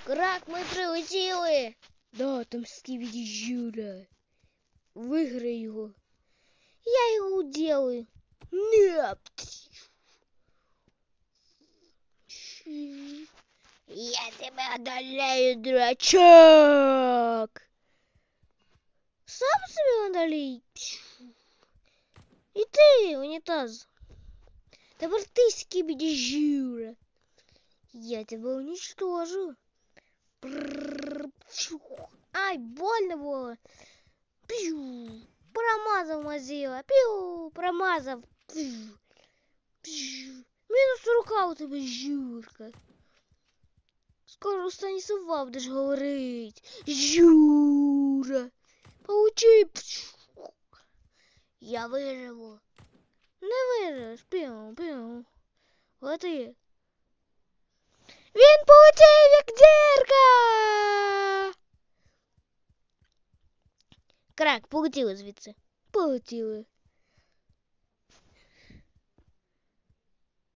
Крак, ми прилетіли. Да, там Скібіді Жура. Виграй його. Я його уделаю. Нет. Я тебя одолею, дурачок. Сам себе одолей. И ты, унитаз. Тепер ты, Скібіді Жура. Я тебя уничтожу. Ай, больно было. Пью. Промазал Мазила. Пью. Промазал. Пью. Пью. Минус рука у тебе, Журка. Скоро Станіслав будеш говорить. Жура. Получи. Я виживу. Не виживеш. Пью. Пью. Вот і. Він полетів, як дірка! Крак, полетіли звідси. Полетіли.